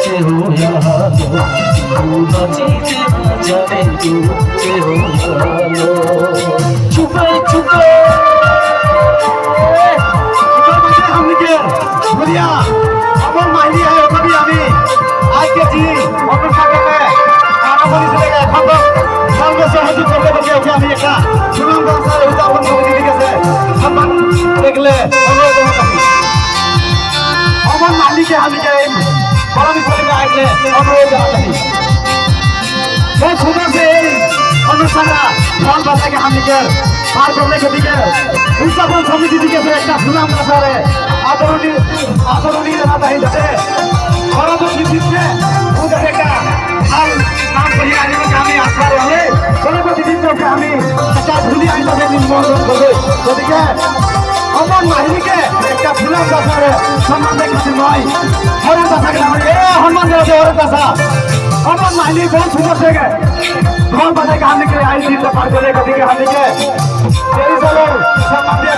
কেহ আলো বাজিতে বাজাবে কেহ আলো চুপে চুপে আমার মাইনি है कभी আমি আজকে জি অন্য সাথে আনাবলি চলে গেছে এখন সঙ্গে সহযোগ করতে বসে ওকে আমি একটা সুনাম দাসার উদাহরণ করে দিয়ে গেছে সম্মান দেখলে আমার মালিকে আমি যে বড়মি চলে আসলে অনুরোধ জানাচ্ছি वो सुना से अनुसारा फल बताके हमके पार करने के दिखे उच्चापन समिति दिखे से एक सुनाम का सारे आदरणीय रहता है जैसे और तो जिससे वो देखेगा हाल नाम सही आने में कामी आसपास रहे चलो को दिन तो कामी अच्छा भूली आई तो दिन मोहन कर दे तो दिखे अमन माहिनी के एक सुनाम का सारे सम्मान दे खातिर भाई और दशा के नाम ए हनुमान दे और दशा अमन माहिनी बहुत सुंदर से गए ढोल बजाए के हमने के आई दिन पार करने के दिखे हमने के तेरी चलो सम्मान दिया